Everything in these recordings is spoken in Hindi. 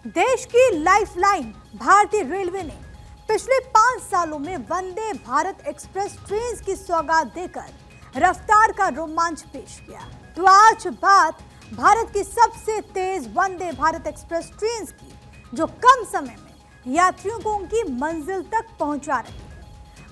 देश की लाइफलाइन भारतीय रेलवे ने पिछले 5 सालों में वंदे भारत एक्सप्रेस ट्रेन की सौगात देकर रफ्तार का रोमांच पेश किया। तो आज बात भारत की सबसे तेज वंदे भारत एक्सप्रेस ट्रेन की, जो कम समय में यात्रियों को उनकी मंजिल तक पहुंचा रही है।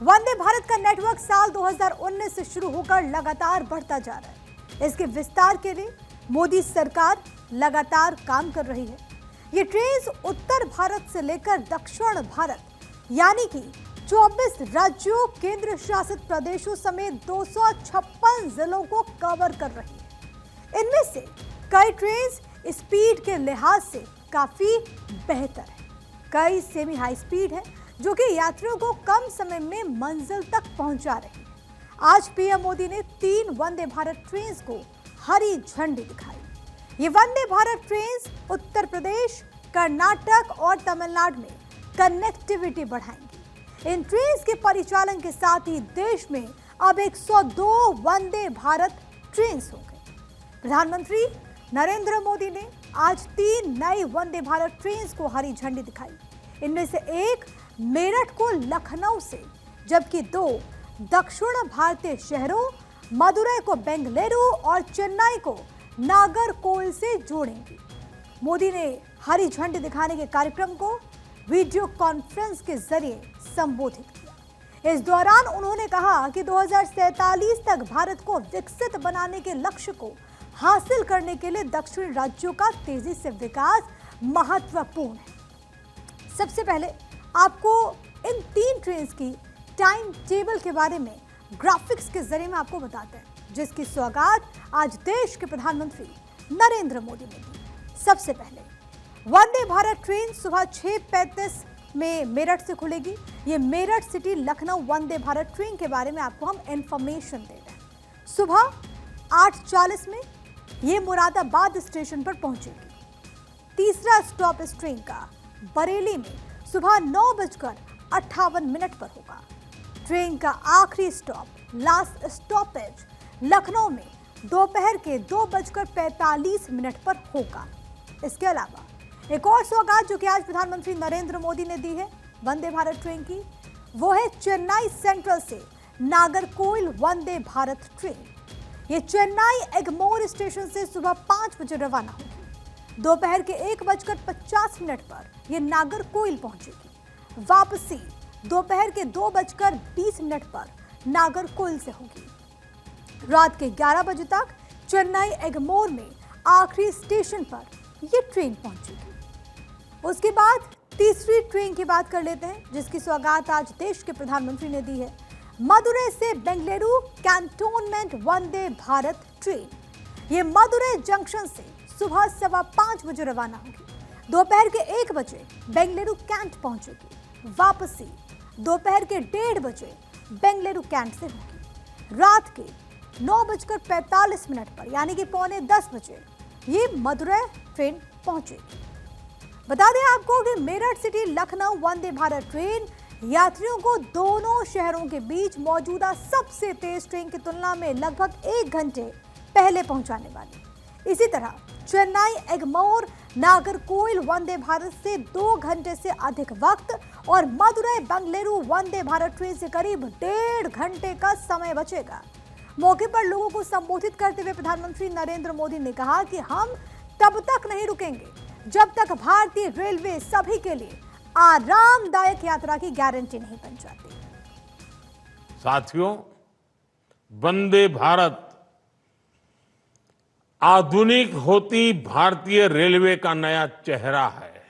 वंदे भारत का नेटवर्क साल 2019 से शुरू होकर लगातार बढ़ता जा रहा है। इसके विस्तार के लिए मोदी सरकार लगातार काम कर रही है। ये ट्रेन उत्तर भारत से लेकर दक्षिण भारत यानी कि 24 राज्यों, केंद्र शासित प्रदेशों समेत 256 जिलों को कवर कर रही है। इनमें से कई ट्रेन स्पीड के लिहाज से काफी बेहतर है, कई सेमी हाई स्पीड है जो कि यात्रियों को कम समय में मंजिल तक पहुंचा रही है। आज पीएम मोदी ने 3 वंदे भारत ट्रेन को हरी झंडी दिखाई। ये वंदे भारत ट्रेन उत्तर प्रदेश, कर्नाटक और तमिलनाडु में कनेक्टिविटी बढ़ाएंगी। इन ट्रेन के परिचालन के साथ ही देश में अब 102 वंदे भारत ट्रेन होंगे। प्रधानमंत्री नरेंद्र मोदी ने आज 3 नई वंदे भारत ट्रेन को हरी झंडी दिखाई। इनमें से एक मेरठ को लखनऊ से, जबकि 2 दक्षिण भारतीय शहरों मदुरै को बेंगलुरु और चेन्नई को नागरकोइल से जोड़ेंगी। मोदी ने हरी झंडी दिखाने के कार्यक्रम को वीडियो कॉन्फ्रेंस के जरिए संबोधित किया। इस दौरान उन्होंने कहा कि 2047 तक भारत को विकसित बनाने के लक्ष्य को हासिल करने के लिए दक्षिणी राज्यों का तेजी से विकास महत्वपूर्ण है। सबसे पहले आपको इन 3 ट्रेन की टाइम टेबल के बारे में ग्राफिक्स के जरिए में आपको बताते हैं, जिसकी सौगात आज देश के प्रधानमंत्री नरेंद्र मोदी ने दी। सबसे पहले वंदे भारत ट्रेन सुबह 6:35 में मेरठ से खुलेगी। ये मेरठ सिटी लखनऊ वंदे भारत ट्रेन के बारे में आपको हम इंफॉर्मेशन दे रहे हैं। सुबह 8:40 में ये मुरादाबाद स्टेशन पर पहुंचेगी। तीसरा स्टॉप इस ट्रेन का बरेली में सुबह 9:58 पर होगा। ट्रेन का आखिरी स्टॉप, लास्ट स्टॉपेज, लखनऊ में दोपहर के 2:45 पर होगा। इसके अलावा एक और सौगात जो कि आज प्रधानमंत्री नरेंद्र मोदी ने दी है वंदे भारत ट्रेन की, वो है चेन्नई सेंट्रल से नागरकोइल वंदे भारत ट्रेन। ये चेन्नई एगमोर स्टेशन से सुबह 5 बजे रवाना होगी। दोपहर के 1:50 पर यह नागरकोइल पहुंचेगी। वापसी दोपहर के 2:20 पर नागरकोइल से होगी। रात के 11 बजे तक चेन्नई एगमोर में आखिरी स्टेशन पर यह ट्रेन पहुंचेगी। उसके बाद तीसरी ट्रेन की बात कर लेते हैं, जिसकी सौगात आज देश के प्रधानमंत्री ने दी है। मदुरै से बेंगलुरु कैंटोनमेंट वंदे भारत ट्रेन। ये मदुरै जंक्शन से सुबह 5:15 बजे रवाना होगी। दोपहर के 1 बजे बेंगलुरु कैंट पहुंचेगी। वापसी दोपहर के 1:30 बजे बेंगलुरु कैंट से होगी। रात के 9:45 पर यानी कि 9:45 बजे ये मदुरै ट्रेन पहुंचेगी। बता दें आपको कि मेरठ सिटी लखनऊ वंदे भारत ट्रेन यात्रियों को दोनों शहरों के बीच मौजूदा सबसे तेज ट्रेन की तुलना में लगभग 1 घंटे पहले पहुंचाने वाली। इसी तरह चेन्नई एगमोर नागरकोइल वंदे भारत से 2 घंटे से अधिक वक्त और मदुरै बेंगलुरु वंदे भारत ट्रेन से करीब 1.5 घंटे का समय बचेगा। मौके पर लोगों को संबोधित करते हुए प्रधानमंत्री नरेंद्र मोदी ने कहा कि हम तब तक नहीं रुकेंगे जब तक भारतीय रेलवे सभी के लिए आरामदायक यात्रा की गारंटी नहीं बन जाती। साथियों, वंदे भारत आधुनिक होती भारतीय रेलवे का नया चेहरा है।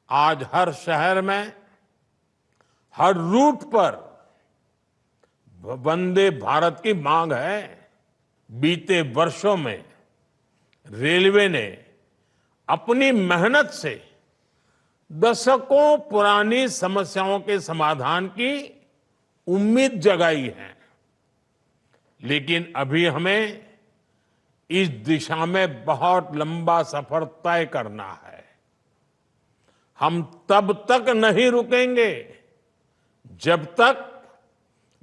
आज हर शहर में, हर रूट पर वंदे भारत की मांग है। बीते वर्षों में रेलवे ने अपनी मेहनत से दशकों पुरानी समस्याओं के समाधान की उम्मीद जगाई है, लेकिन अभी हमें इस दिशा में बहुत लंबा सफर तय करना है। हम तब तक नहीं रुकेंगे जब तक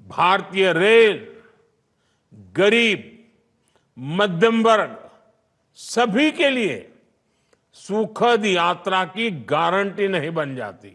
भारतीय रेल गरीब, मध्यम वर्ग सभी के लिए सुखद यात्रा की गारंटी नहीं बन जाती।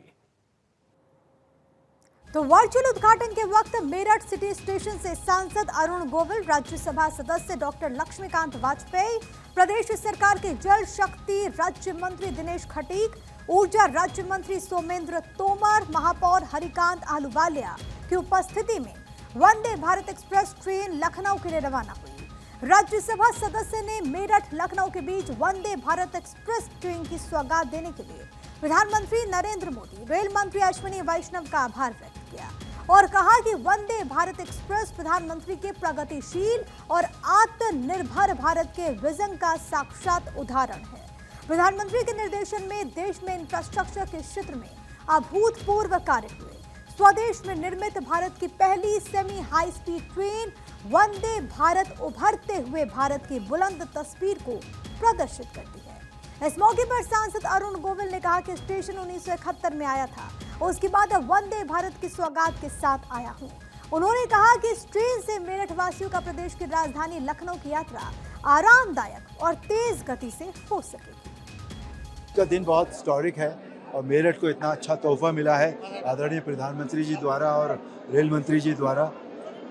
तो वर्चुअल उद्घाटन के वक्त मेरठ सिटी स्टेशन से सांसद अरुण गोविल, राज्यसभा सदस्य डॉक्टर लक्ष्मीकांत वाजपेयी, प्रदेश सरकार के जल शक्ति राज्य मंत्री दिनेश खटीक, ऊर्जा राज्य मंत्री सोमेंद्र तोमर, महापौर हरिकांत आहलूवालिया की उपस्थिति में वंदे भारत एक्सप्रेस ट्रेन लखनऊ के लिए रवाना हुई। राज्यसभा सदस्य ने मेरठ लखनऊ के बीच वंदे भारत एक्सप्रेस ट्रेन की सौगात देने के लिए प्रधानमंत्री नरेंद्र मोदी, रेल मंत्री अश्विनी वैष्णव का आभार व्यक्त किया और कहा कि वंदे भारत एक्सप्रेस प्रधानमंत्री के प्रगतिशील और आत्मनिर्भर भारत के विजन का साक्षात उदाहरण है। प्रधानमंत्री के निर्देशन में देश में इंफ्रास्ट्रक्चर के क्षेत्र में अभूतपूर्व कार्य हुए। स्वदेश में निर्मित भारत की पहली semi high speed train Vande Bharat उभरते हुए भारत की बुलंद तस्वीर को प्रदर्शित करती है। इस मौके पर सांसद अरुण गोविल ने कहा कि स्टेशन 1971 में आया था, उसके बाद अब वंदे भारत की सौगात के साथ आया हूं। उन्होंने कहा कि इस ट्रेन से मेरठ वासियों का प्रदेश की राजधानी लखनऊ की यात्रा आरामदायक और तेज गति से हो सकेगी। का दिन बहुत हिस्टोरिक है और मेरठ को इतना अच्छा तोहफा मिला है आदरणीय प्रधानमंत्री जी द्वारा और रेल मंत्री जी द्वारा।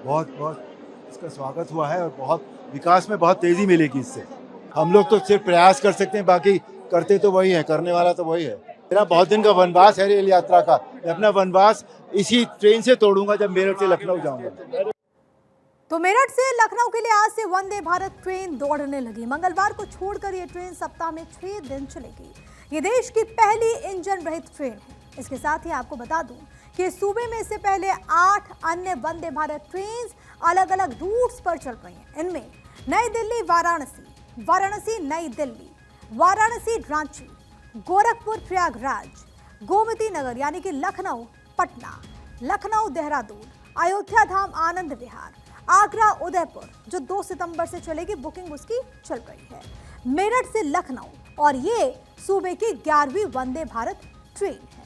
बहुत बहुत इसका स्वागत हुआ है और बहुत विकास में बहुत तेजी मिलेगी इससे। हम लोग तो सिर्फ प्रयास कर सकते हैं, बाकी करते तो वही है, करने वाला तो वही है। मेरा बहुत दिन का वनवास है रेल यात्रा का। मैं अपना वनवास इसी ट्रेन से तोड़ूंगा जब मेरठ से लखनऊ जाऊंगा। तो मेरठ से लखनऊ के लिए आज से वंदे भारत ट्रेन दौड़ने लगी। मंगलवार को छोड़कर ये ट्रेन सप्ताह में 6 दिन चलेगी। ये देश की पहली इंजन रहित ट्रेन है। इसके साथ ही आपको बता दूं कि सूबे में इससे पहले 8 अन्य वंदे भारत ट्रेन अलग अलग रूट्स पर चल रही हैं। इनमें नई दिल्ली वाराणसी, वाराणसी नई दिल्ली, वाराणसी रांची, गोरखपुर प्रयागराज, गोमती नगर यानी कि लखनऊ पटना, लखनऊ देहरादून, अयोध्या धाम आनंद विहार, आगरा उदयपुर जो 2 सितंबर से चलेगी, बुकिंग उसकी चल रही है। मेरठ से लखनऊ और ये सूबे की 11वीं वंदे भारत ट्रेन है।